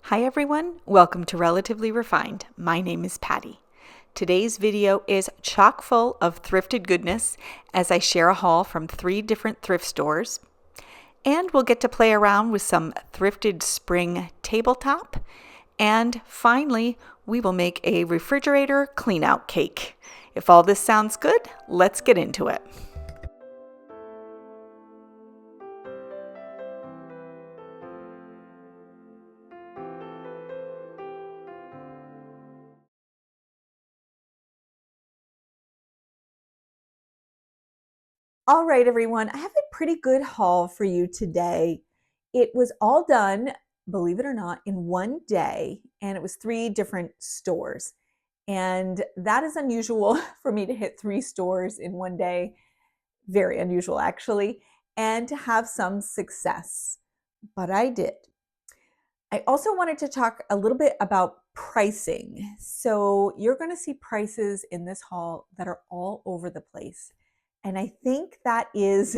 Hi everyone, welcome to Relatively Refined. My name is Patty. Today's video is chock full of thrifted goodness as I share a haul from 3 different thrift stores. And we'll get to play around with some thrifted spring tabletop. And finally, we will make a refrigerator clean out cake. If all this sounds good, let's get into it. All right, everyone, I have a pretty good haul for you today. It was all done, believe it or not, in one day, and it was 3 different stores. And that is unusual for me to hit 3 stores in one day. Very unusual, actually, and to have some success. But I did. I also wanted to talk a little bit about pricing. So you're going to see prices in this haul that are all over the place. And I think that is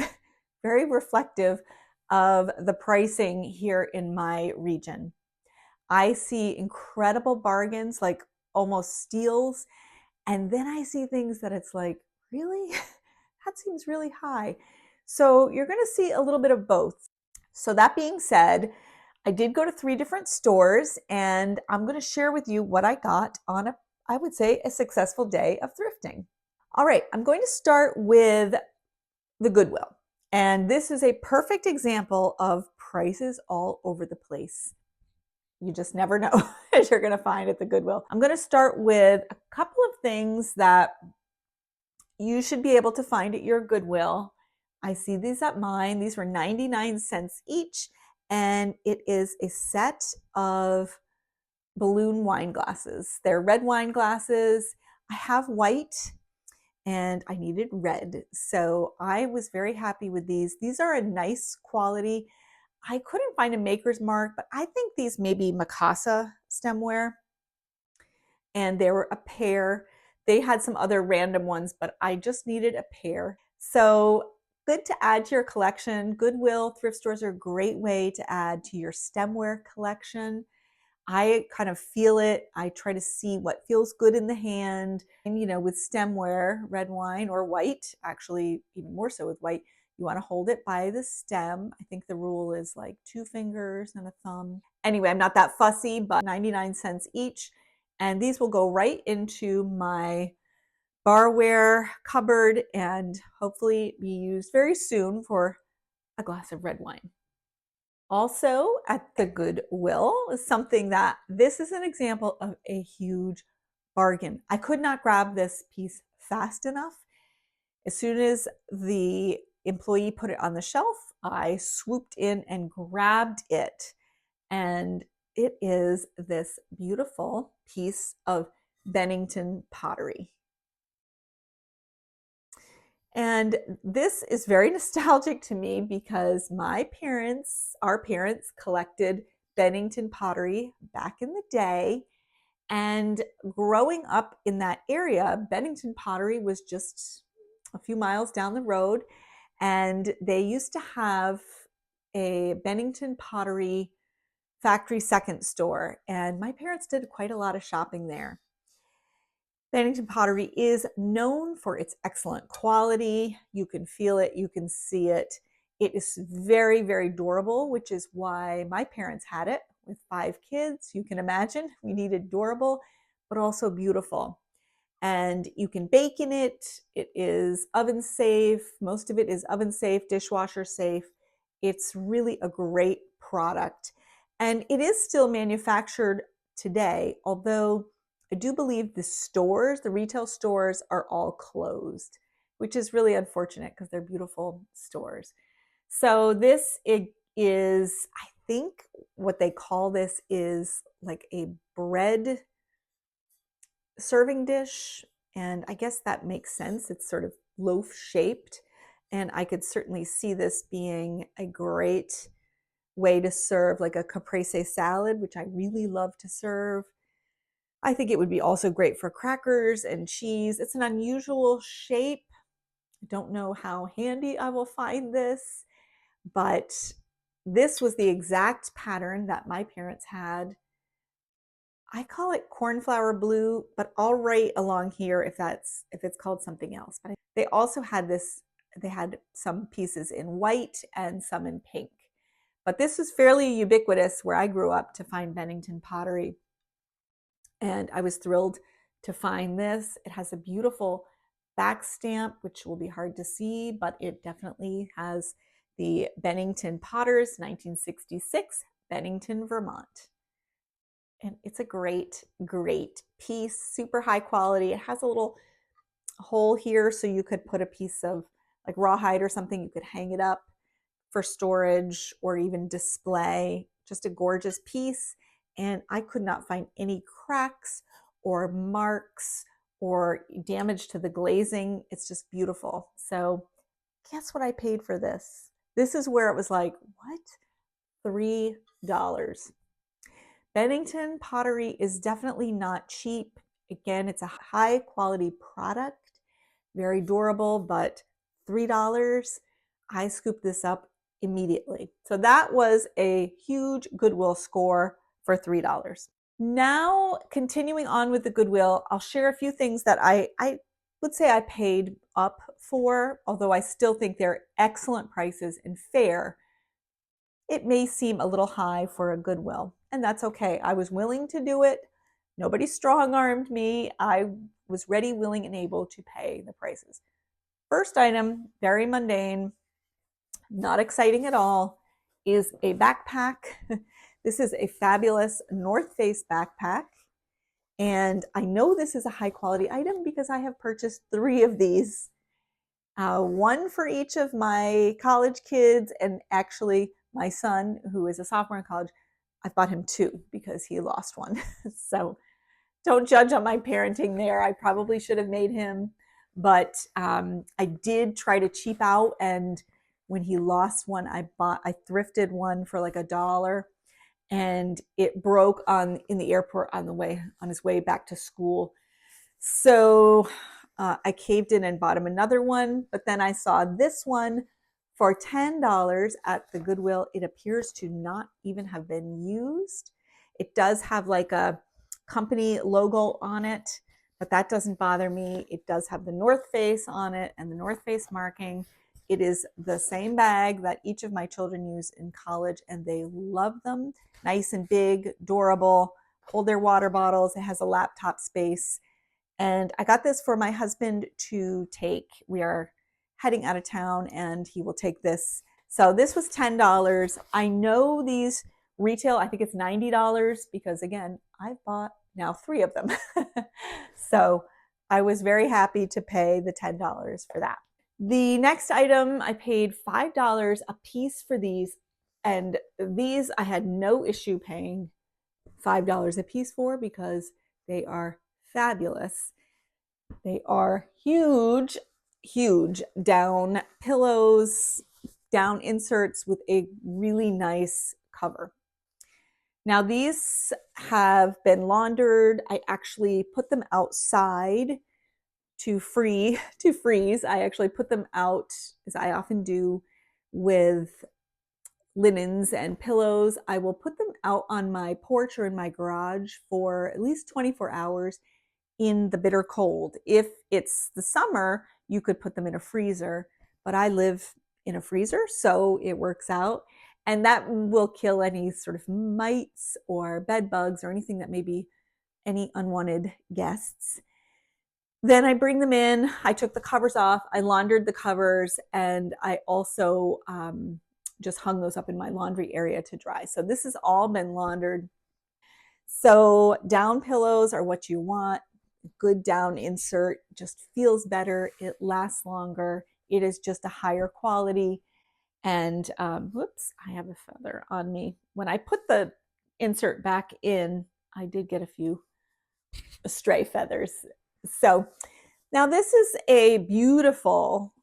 very reflective of the pricing here in my region. I see incredible bargains, like almost steals. And then I see things that it's like, really? That seems really high. So you're going to see a little bit of both. So that being said, I did go to 3 different stores, and I'm going to share with you what I got on I would say, a successful day of thrifting. All right, I'm going to start with the Goodwill. And this is a perfect example of prices all over the place. You just never know what you're going to find at the Goodwill. I'm going to start with a couple of things that you should be able to find at your Goodwill. I see these at mine. These were 99 cents each, and it is a set of balloon wine glasses. They're red wine glasses. I have white and I needed red. So I was very happy with these. These are a nice quality. I couldn't find a maker's mark, but I think these may be Mikasa stemware. And they were a pair. They had some other random ones, but I just needed a pair. So good to add to your collection. Goodwill thrift stores are a great way to add to your stemware collection. I kind of feel it. I try to see what feels good in the hand. And, with stemware, red wine or white, actually, even more so with white, you want to hold it by the stem. I think the rule is like 2 fingers and a thumb. Anyway, I'm not that fussy, but 99 cents each. And these will go right into my barware cupboard and hopefully be used very soon for a glass of red wine. Also at the Goodwill is something that this is an example of a huge bargain. I could not grab this piece fast enough. As soon as the employee put it on the shelf, I swooped in and grabbed it. And it is this beautiful piece of Bennington pottery. And this is very nostalgic to me because our parents collected Bennington pottery back in the day. And growing up in that area, Bennington pottery was just a few miles down the road. And they used to have a Bennington pottery factory second store. And my parents did quite a lot of shopping there. Bennington pottery is known for its excellent quality. You can feel it, you can see it. It is very, very durable, which is why my parents had it with 5 kids. You can imagine we needed durable, but also beautiful. And you can bake in it. It is oven safe. Most of it is oven safe, dishwasher safe. It's really a great product. And it is still manufactured today, although I do believe the retail stores are all closed, which is really unfortunate because they're beautiful stores. So this is, I think what they call this is like a bread serving dish. And I guess that makes sense. It's sort of loaf shaped. And I could certainly see this being a great way to serve like a caprese salad, which I really love to serve. I think it would be also great for crackers and cheese. It's an unusual shape. I don't know how handy I will find this, but this was the exact pattern that my parents had. I call it cornflower blue, but I'll write along here if it's called something else. But they also had this, they had some pieces in white and some in pink. But this was fairly ubiquitous where I grew up to find Bennington pottery. And I was thrilled to find this. It has a beautiful back stamp, which will be hard to see, but it definitely has the Bennington Potters, 1966, Bennington, Vermont. And it's a great, great piece, super high quality. It has a little hole here so you could put a piece of like rawhide or something, you could hang it up for storage or even display. Just a gorgeous piece. And I could not find any cracks or marks or damage to the glazing. It's just beautiful. So guess what I paid for this? This is where it was like, what? $3. Bennington pottery is definitely not cheap. Again, it's a high quality product, very durable, but $3. I scooped this up immediately. So that was a huge Goodwill score for $3. Now, continuing on with the Goodwill, I'll share a few things that I would say I paid up for, although I still think they're excellent prices and fair. It may seem a little high for a Goodwill, and that's okay. I was willing to do it. Nobody strong-armed me. I was ready, willing, and able to pay the prices. First item, very mundane, not exciting at all, is a backpack. This is a fabulous North Face backpack. And I know this is a high quality item because I have purchased 3 of these. One for each of my college kids, and actually my son, who is a sophomore in college, I bought him 2 because he lost one. So don't judge on my parenting there. I probably should have made him, but I did try to cheap out. And when he lost one, I thrifted one for like $1, and it broke in the airport on his way back to school. So I caved in and bought him another one, but then I saw this one for $10 at the Goodwill. It appears to not even have been used. It does have like a company logo on it, but that doesn't bother me. It does have the North Face on it and the North Face marking. It is the same bag that each of my children use in college, and they love them. Nice and big, durable, hold their water bottles. It has a laptop space. And I got this for my husband to take. We are heading out of town and he will take this. So this was $10. I know these retail, I think it's $90 because again, I've bought now 3 of them. So I was very happy to pay the $10 for that. The next item, I paid $5 a piece for these. And these I had no issue paying $5 a piece for because they are fabulous. They are huge, huge down pillows, down inserts with a really nice cover. Now these have been laundered. I actually put them outside to freeze. I actually put them out, as I often do with linens and pillows. I will put them out on my porch or in my garage for at least 24 hours in the bitter cold. If it's the summer, you could put them in a freezer, but I live in a freezer, so it works out. And that will kill any sort of mites or bed bugs or anything that may be any unwanted guests. Then I bring them in. I took the covers off. I laundered the covers, and I also just hung those up in my laundry area to dry. So this has all been laundered. So down pillows are what you want. Good down insert just feels better. It lasts longer. It is just a higher quality. And whoops, I have a feather on me. When I put the insert back in, I did get a few stray feathers. So now this is a beautiful,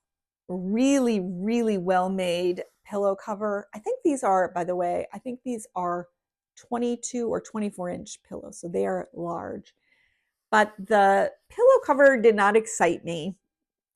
really, really well-made pillow cover. I think these are, by the way, I think these are 22 or 24-inch pillows, so they are large. But the pillow cover did not excite me.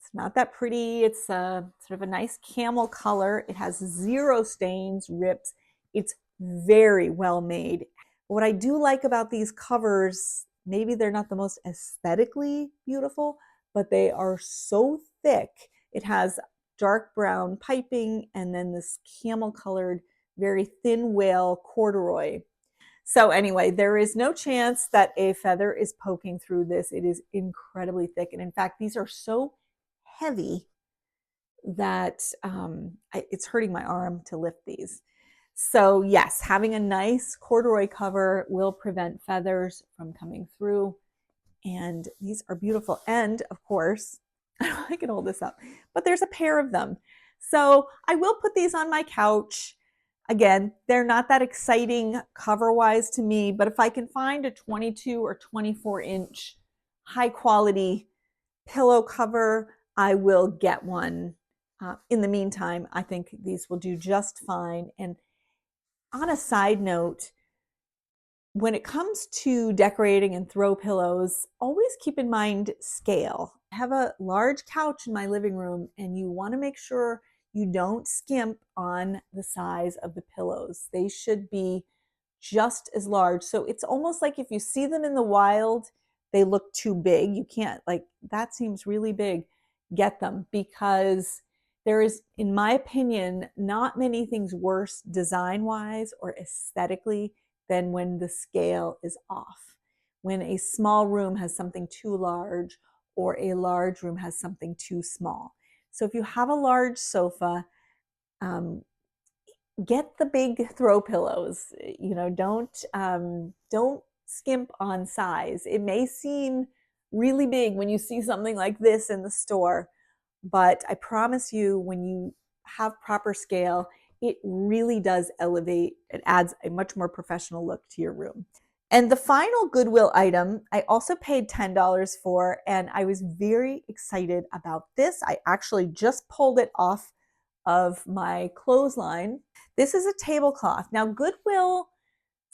It's not that pretty. It's a sort of a nice camel color. It has 0 stains, rips. It's very well made. What I do like about these covers, maybe they're not the most aesthetically beautiful, but they are so thick. It has dark brown piping and then this camel colored, very thin wale corduroy. So anyway, there is no chance that a feather is poking through this. It is incredibly thick. And in fact, these are so heavy that it's hurting my arm to lift these. So yes, having a nice corduroy cover will prevent feathers from coming through. And these are beautiful. And of course, I can hold this up, but there's a pair of them. So I will put these on my couch. Again, they're not that exciting cover-wise to me, but if I can find a 22 or 24-inch high quality pillow cover, I will get one. In the meantime, I think these will do just fine. And on a side note, when it comes to decorating and throw pillows, always keep in mind scale. I have a large couch in my living room, and you want to make sure you don't skimp on the size of the pillows. They should be just as large. So it's almost like if you see them in the wild, they look too big. You can't, like, that seems really big. Get them, because there is, in my opinion, not many things worse design wise or aesthetically than when the scale is off. When a small room has something too large or a large room has something too small. So if you have a large sofa, get the big throw pillows. You know, don't skimp on size. It may seem really big when you see something like this in the store, but I promise you, when you have proper scale, it really does elevate. It adds a much more professional look to your room. And the final Goodwill item, I also paid $10 for, and I was very excited about this. I actually just pulled it off of my clothesline. This is a tablecloth. Now, Goodwill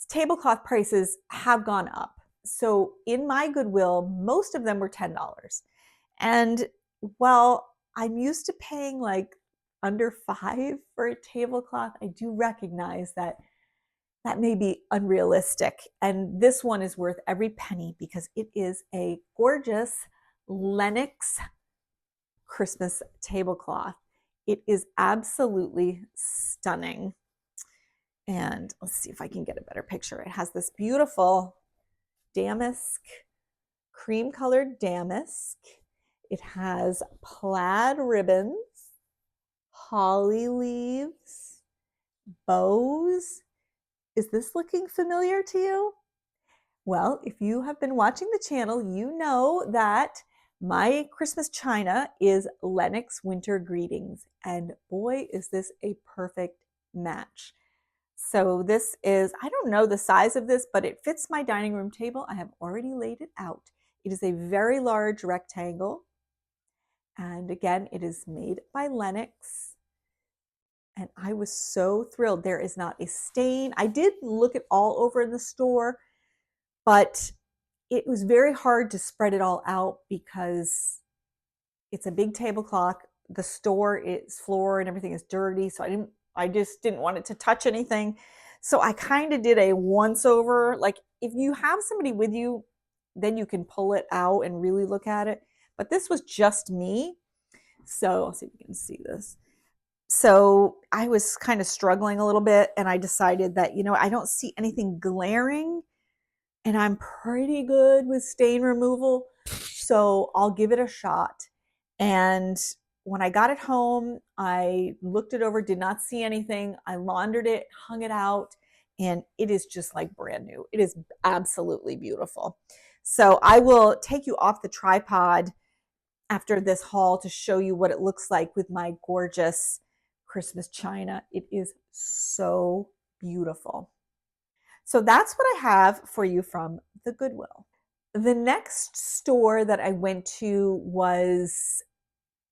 tablecloth prices have gone up. So in my Goodwill, most of them were $10. And while I'm used to paying like under $5 for a tablecloth, I do recognize that that may be unrealistic. And this one is worth every penny because it is a gorgeous Lenox Christmas tablecloth. It is absolutely stunning. And let's see if I can get a better picture. It has this beautiful damask, cream colored damask. It has plaid ribbons, holly leaves, bows. Is this looking familiar to you? Well, if you have been watching the channel, you know that my Christmas china is Lenox Winter Greetings. And boy, is this a perfect match. So this is, I don't know the size of this, but it fits my dining room table. I have already laid it out. It is a very large rectangle. And again, it is made by Lenox. And I was so thrilled. There is not a stain. I did look it all over in the store, but it was very hard to spread it all out because it's a big tablecloth. The store, its floor and everything is dirty. So I just didn't want it to touch anything. So I kind of did a once over. Like if you have somebody with you, then you can pull it out and really look at it. But this was just me. So I'll see if you can see this. So I was kind of struggling a little bit, and I decided that, I don't see anything glaring, and I'm pretty good with stain removal. So I'll give it a shot. And when I got it home, I looked it over, did not see anything. I laundered it, hung it out, and it is just like brand new. It is absolutely beautiful. So I will take you off the tripod after this haul to show you what it looks like with my gorgeous Christmas china. It is so beautiful. So that's what I have for you from the Goodwill. The next store that I went to was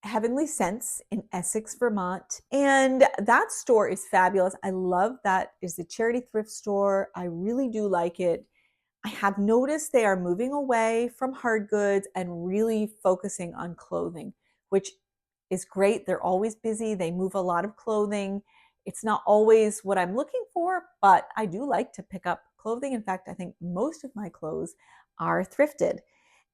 Heavenly Scents in Essex, Vermont. And that store is fabulous. I love that. It's a charity thrift store. I really do like it. I have noticed they are moving away from hard goods and really focusing on clothing, which is great. They're always busy. They move a lot of clothing. It's not always what I'm looking for, but I do like to pick up clothing. In fact, I think most of my clothes are thrifted.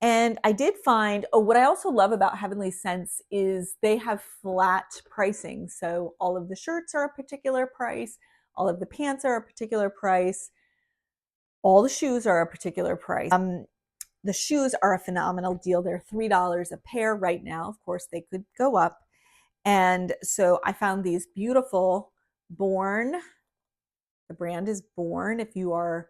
And I did find, oh, what I also love about Heavenly Scents is they have flat pricing. So all of the shirts are a particular price, all of the pants are a particular price, all the shoes are a particular price. The shoes are a phenomenal deal. They're $3 a pair right now. Of course, they could go up. And so I found these beautiful Born. The brand is Born. If you are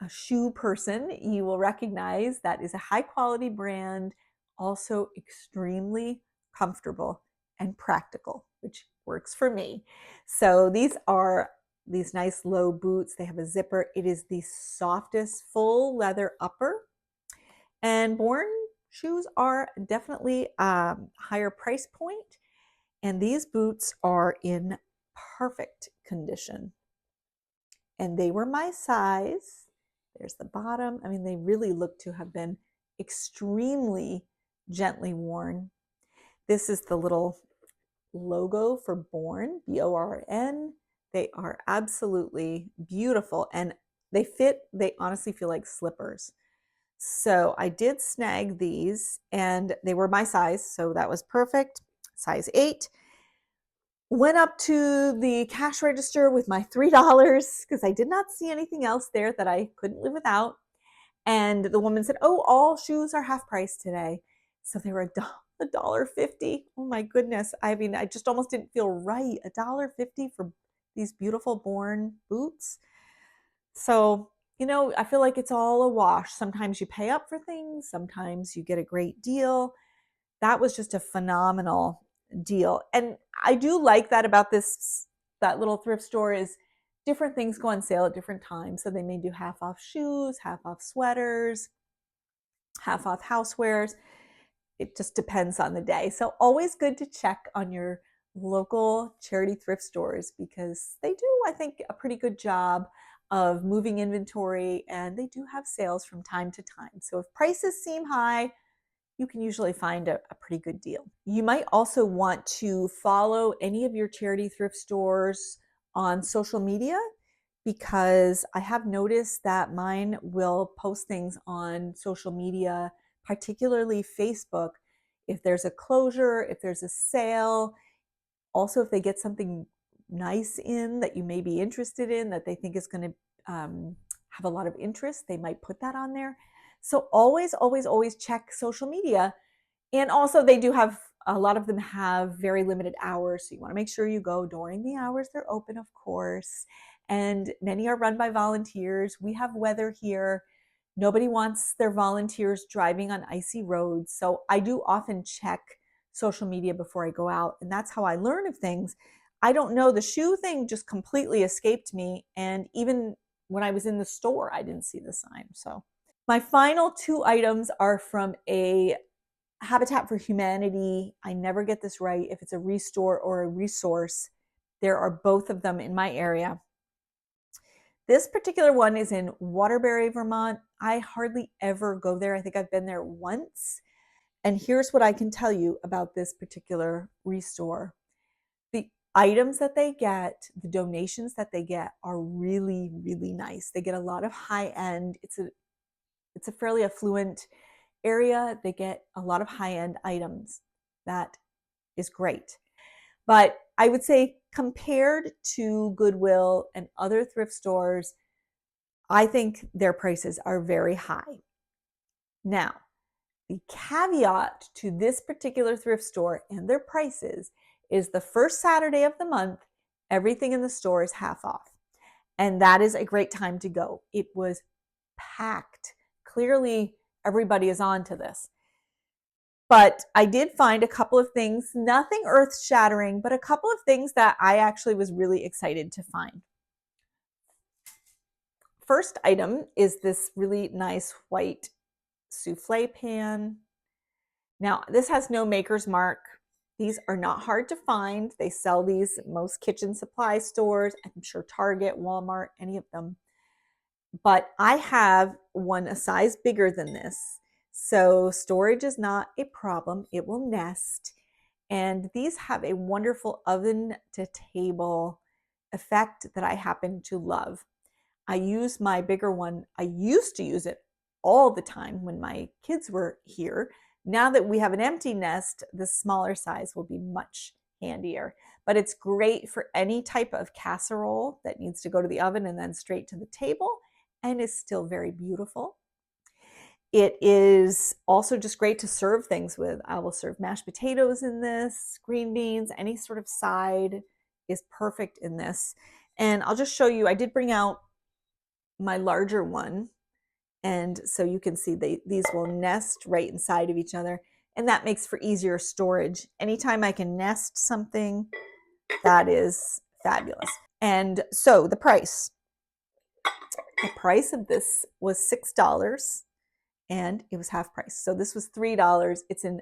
a shoe person, you will recognize that is a high quality brand, also extremely comfortable and practical, which works for me. So these are these nice low boots. They have a zipper. It is the softest full leather upper. And Born shoes are definitely higher price point, and these boots are in perfect condition. And they were my size. There's the bottom. I mean, they really look to have been extremely gently worn. This is the little logo for Born, Born. They are absolutely beautiful, and they fit, they honestly feel like slippers. So I did snag these, and they were my size, so that was perfect. Size 8. Went up to the cash register with my $3 because I did not see anything else there that I couldn't live without. And the woman said, "Oh, all shoes are half price today." So they were $1.50. Oh my goodness. I mean, I just almost didn't feel right. $1.50 for these beautiful Born boots. So, I feel like it's all a wash. Sometimes you pay up for things, sometimes you get a great deal. That was just a phenomenal deal. And I do like that about that little thrift store is different things go on sale at different times. So they may do half off shoes, half off sweaters, half off housewares. It just depends on the day. So always good to check on your local charity thrift stores because they do, I think, a pretty good job of moving inventory, and they do have sales from time to time. So if prices seem high, you can usually find a pretty good deal. You might also want to follow any of your charity thrift stores on social media because I have noticed that mine will post things on social media, particularly Facebook, if there's a closure, if there's a sale, also if they get something nice in that you may be interested in that they think is going to have a lot of interest, they might put that on there. So always, always, always check social media. And also they do have, a lot of them have very limited hours. So you want to make sure you go during the hours they're open, of course. And many are run by volunteers. We have weather here. Nobody wants their volunteers driving on icy roads. So I do often check social media before I go out. And that's how I learn of things. I don't know. The shoe thing just completely escaped me. And even when I was in the store, I didn't see the sign. So my final 2 items are from a Habitat for Humanity. I never get this right if it's a restore or a resource. There are both of them in my area. This particular one is in Waterbury, Vermont. I hardly ever go there. I think I've been there once. And here's what I can tell you about this particular restore. The items that they get, the donations that they get are really, really nice. They get a lot of high end. It's a fairly affluent area. They get a lot of high end items. That is great. But I would say compared to Goodwill and other thrift stores, I think their prices are very high. Now, the caveat to this particular thrift store and their prices is the first Saturday of the month, everything in the store is half off. And that is a great time to go. It was packed. Clearly, everybody is on to this. But I did find a couple of things, nothing earth shattering, but a couple of things that I actually was really excited to find. First item is this really nice white souffle pan. Now, this has no maker's mark. These are not hard to find. They sell these at most kitchen supply stores. I'm sure Target, Walmart, any of them. But I have one a size bigger than this. So storage is not a problem. It will nest. And these have a wonderful oven to table effect that I happen to love. I use my bigger one. I used to use it all the time when my kids were here. Now that we have an empty nest, the smaller size will be much handier. But it's great for any type of casserole that needs to go to the oven and then straight to the table, and is still very beautiful. It is also just great to serve things with. I will serve mashed potatoes in this, green beans, any sort of side is perfect in this. And I'll just show you, I did bring out my larger one. And so you can see these will nest right inside of each other. And that makes for easier storage. Anytime I can nest something, that is fabulous. And so the price of this was $6 and it was half price. So this was $3. It's in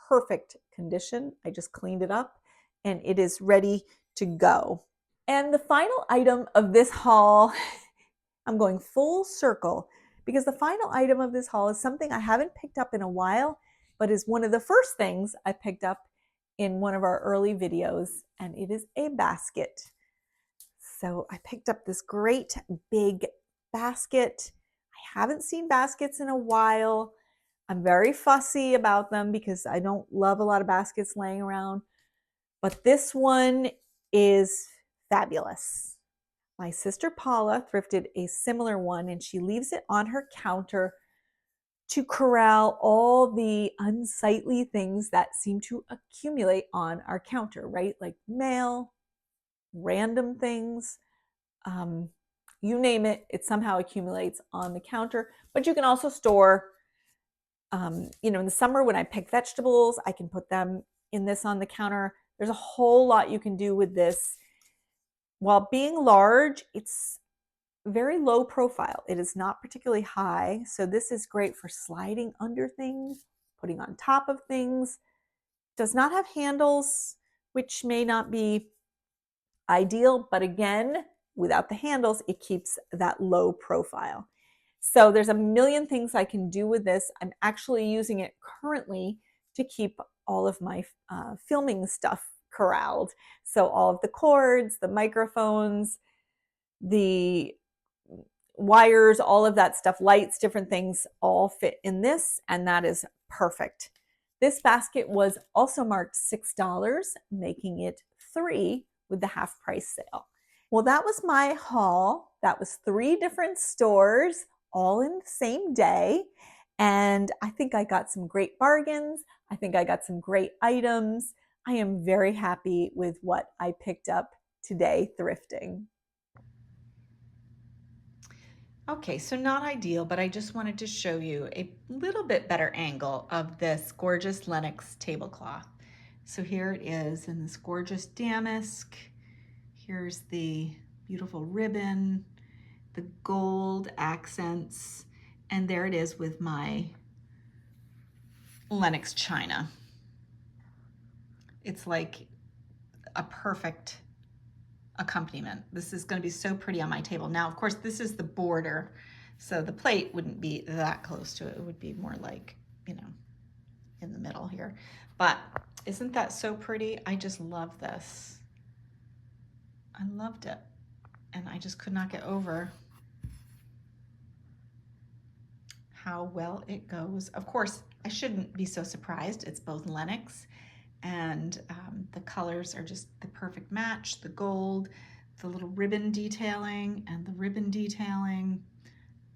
perfect condition. I just cleaned it up and it is ready to go. And the final item of this haul, I'm going full circle because the final item of this haul is something I haven't picked up in a while, but is one of the first things I picked up in one of our early videos, and it is a basket. So I picked up this great big basket. I haven't seen baskets in a while. I'm very fussy about them because I don't love a lot of baskets laying around, but this one is fabulous. My sister Paula thrifted a similar one, and she leaves it on her counter to corral all the unsightly things that seem to accumulate on our counter, right? Like mail, random things, you name it, it somehow accumulates on the counter. But you can also store, in the summer when I pick vegetables, I can put them in this on the counter. There's a whole lot you can do with this. While being large, it's very low profile. It is not particularly high. So this is great for sliding under things, putting on top of things. Does not have handles, which may not be ideal, but again, without the handles, it keeps that low profile. So there's a million things I can do with this. I'm actually using it currently to keep all of my filming stuff corralled. So all of the cords, the microphones, the wires, all of that stuff, lights, different things all fit in this, and that is perfect. This basket was also marked $6, making it $3 with the half price sale. Well, that was my haul. That was 3 different stores, all in the same day. And I think I got some great bargains. I think I got some great items. I am very happy with what I picked up today thrifting. Okay, so not ideal, but I just wanted to show you a little bit better angle of this gorgeous Lenox tablecloth. So here it is in this gorgeous damask. Here's the beautiful ribbon, the gold accents, and there it is with my Lenox china. It's like a perfect accompaniment. This is going to be so pretty on my table. Now, of course, this is the border, so the plate wouldn't be that close to it. It would be more like, in the middle here. But isn't that so pretty? I just love this. I loved it, and I just could not get over how well it goes. Of course, I shouldn't be so surprised. It's both Lenox, and the colors are just the perfect match. The gold, the little ribbon detailing, and the ribbon detailing.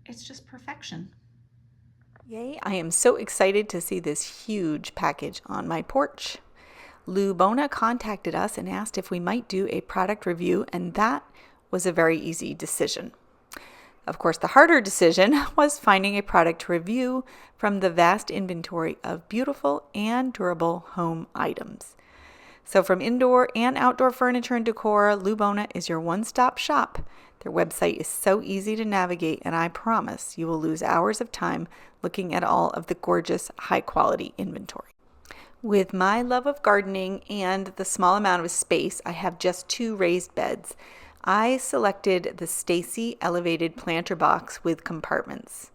It's just perfection. Yay, I am so excited to see this huge package on my porch. Lou Bona contacted us and asked if we might do a product review, and that was a very easy decision. Of course, the harder decision was finding a product to review from the vast inventory of beautiful and durable home items. So from indoor and outdoor furniture and decor, Lou Bona is your one-stop shop. Their website is so easy to navigate, and I promise you will lose hours of time looking at all of the gorgeous, high-quality inventory. With my love of gardening and the small amount of space, I have just 2 raised beds. I selected the Stacy Elevated Planter Box with compartments.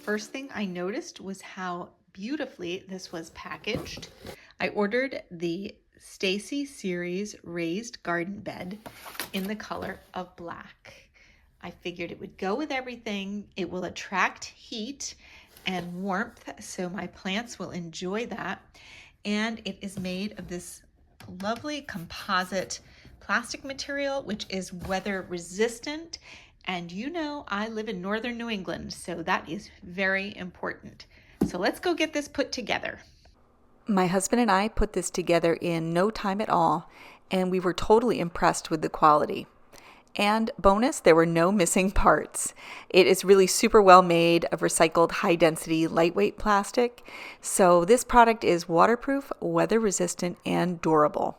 First thing I noticed was how beautifully this was packaged. I ordered the Stacy Series Raised Garden Bed in the color of black. I figured it would go with everything. It will attract heat and warmth, so my plants will enjoy that. And it is made of this lovely composite plastic material, which is weather resistant. And you know, I live in northern New England, so that is very important. So let's go get this put together. My husband and I put this together in no time at all, and we were totally impressed with the quality. And bonus, there were no missing parts. It is really super well made of recycled high density lightweight plastic. So this product is waterproof, weather resistant, and durable.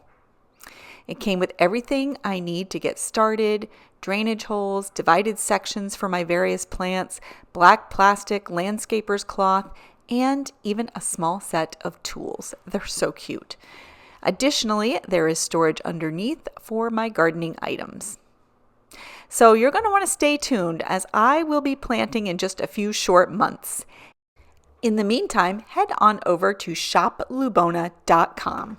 It came with everything I need to get started: drainage holes, divided sections for my various plants, black plastic, landscaper's cloth, and even a small set of tools. They're so cute. Additionally, there is storage underneath for my gardening items. So you're going to want to stay tuned, as I will be planting in just a few short months. In the meantime, head on over to shoplubona.com.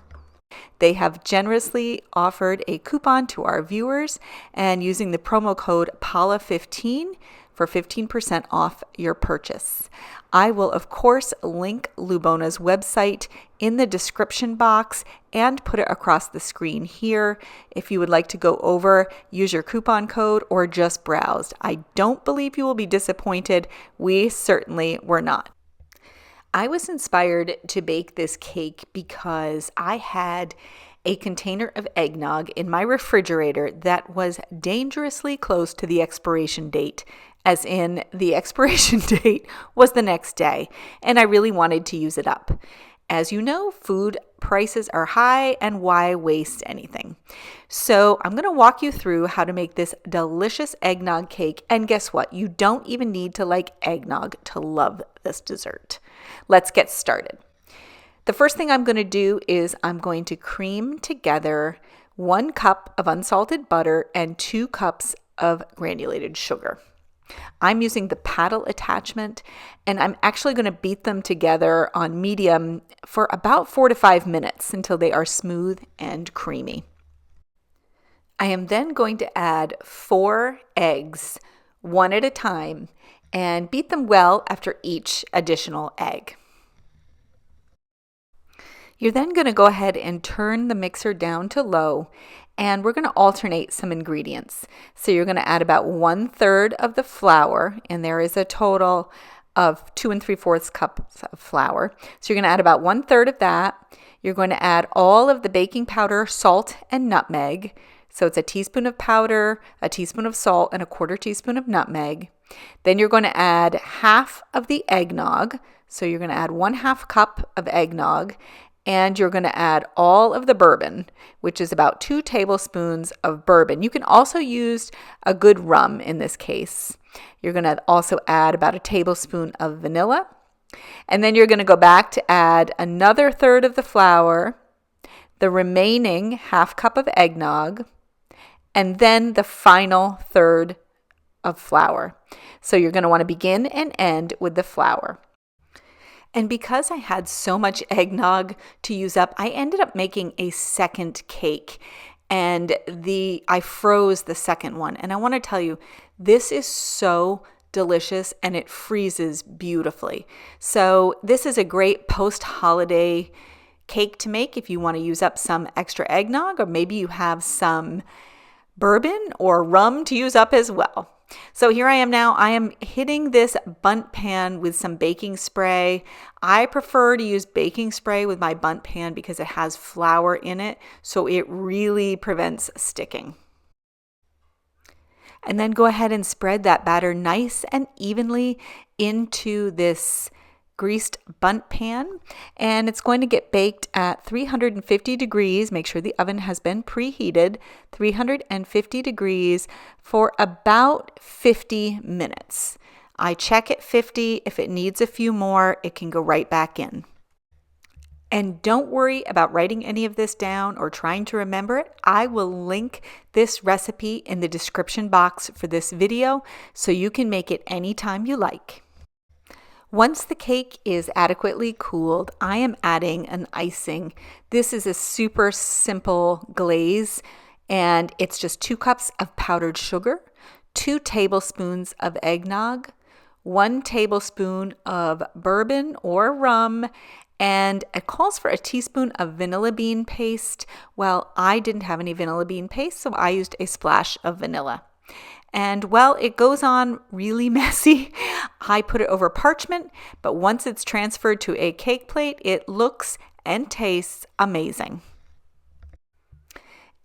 They have generously offered a coupon to our viewers, and using the promo code PAULA15 for 15% off your purchase. I will, of course, link Lubona's website in the description box and put it across the screen here if you would like to go over, use your coupon code, or just browse. I don't believe you will be disappointed. We certainly were not. I was inspired to bake this cake because I had a container of eggnog in my refrigerator that was dangerously close to the expiration date, as in the expiration date was the next day, and I really wanted to use it up. As you know, food prices are high, and why waste anything? So I'm going to walk you through how to make this delicious eggnog cake, and guess what? You don't even need to like eggnog to love this dessert. Let's get started. The first thing I'm going to do is I'm going to cream together 1 cup of unsalted butter and 2 cups of granulated sugar. I'm using the paddle attachment, and I'm actually going to beat them together on medium for about 4 to 5 minutes until they are smooth and creamy. I am then going to add 4 eggs, one at a time, and beat them well after each additional egg. You're then going to go ahead and turn the mixer down to low, and we're going to alternate some ingredients. So you're going to add about 1/3 of the flour, and there is a total of 2 3/4 cups of flour. So you're going to add about 1/3 of that. You're going to add all of the baking powder, salt, and nutmeg. So it's a teaspoon of powder, a teaspoon of salt, and a 1/4 teaspoon of nutmeg. Then you're going to add half of the eggnog. So you're going to add 1/2 cup of eggnog. And you're going to add all of the bourbon, which is about 2 tablespoons of bourbon. You can also use a good rum in this case. You're going to also add about 1 tablespoon of vanilla. And then you're going to go back to add another 1/3 of the flour, the remaining 1/2 cup of eggnog, and then the final 1/3 of flour. So you're going to want to begin and end with the flour. And because I had so much eggnog to use up, I ended up making a second cake, and I froze the second one. And I want to tell you, this is so delicious, and it freezes beautifully. So this is a great post-holiday cake to make if you want to use up some extra eggnog, or maybe you have some bourbon or rum to use up as well. So here I am now. I am hitting this bundt pan with some baking spray. I prefer to use baking spray with my bundt pan because it has flour in it, so it really prevents sticking. And then go ahead and spread that batter nice and evenly into this greased bundt pan, and it's going to get baked at 350 degrees. Make sure the oven has been preheated, 350 degrees for about 50 minutes. I check at 50. If it needs a few more, it can go right back in. And don't worry about writing any of this down or trying to remember it. I will link this recipe in the description box for this video so you can make it anytime you like. Once the cake is adequately cooled, I am adding an icing. This is a super simple glaze, and it's just 2 cups of powdered sugar, 2 tablespoons of eggnog, 1 tablespoon of bourbon or rum, and it calls for a teaspoon of vanilla bean paste. Well, I didn't have any vanilla bean paste, so I used a splash of vanilla. And well, it goes on really messy. I put it over parchment, but once it's transferred to a cake plate, it looks and tastes amazing.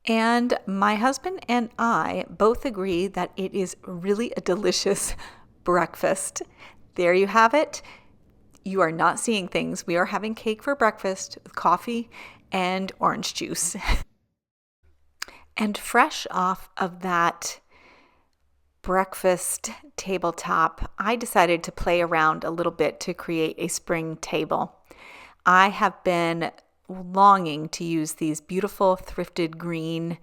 And my husband and I both agree that it is really a delicious breakfast. There you have it. You are not seeing things. We are having cake for breakfast with coffee and orange juice. And fresh off of that breakfast tabletop, I decided to play around a little bit to create a spring table. I have been longing to use these beautiful thrifted green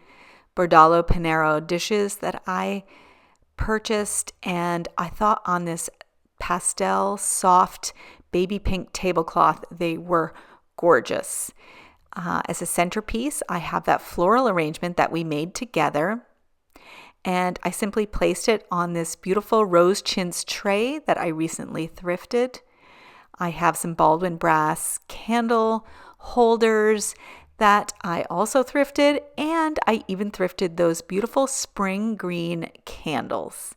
Bordalo Panero dishes that I purchased, and I thought on this pastel soft baby pink tablecloth they were gorgeous. As a centerpiece, I have that floral arrangement that we made together, and I simply placed it on this beautiful rose chintz tray that I recently thrifted. I have some Baldwin brass candle holders that I also thrifted, and I even thrifted those beautiful spring green candles.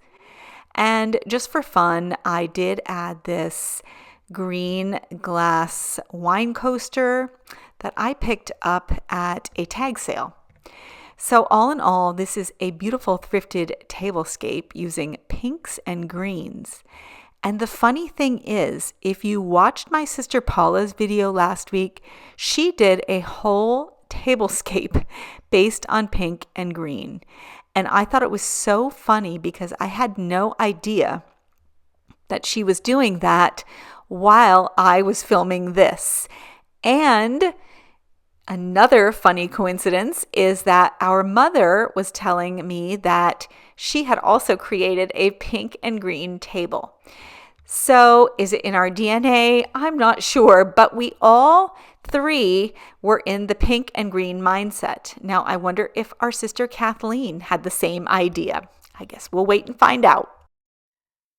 And just for fun, I did add this green glass wine coaster that I picked up at a tag sale. So all in all, this is a beautiful thrifted tablescape using pinks and greens. And the funny thing is, if you watched my sister Paula's video last week, she did a whole tablescape based on pink and green. And I thought it was so funny because I had no idea that she was doing that while I was filming this. And another funny coincidence is that our mother was telling me that she had also created a pink and green table. So is it in our DNA? I'm not sure, but we all 3 were in the pink and green mindset. Now, I wonder if our sister Kathleen had the same idea. I guess we'll wait and find out.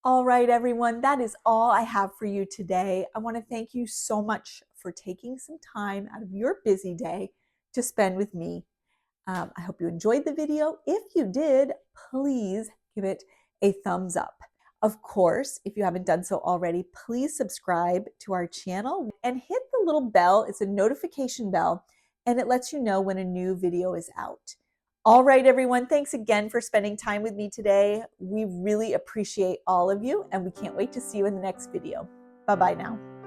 All right, everyone, that is all I have for you today. I want to thank you so much for taking some time out of your busy day to spend with me. I hope you enjoyed the video. If you did, please give it a thumbs up. Of course, if you haven't done so already, please subscribe to our channel and hit the little bell. It's a notification bell, and it lets you know when a new video is out. All right, everyone, thanks again for spending time with me today. We really appreciate all of you, and we can't wait to see you in the next video. Bye-bye now.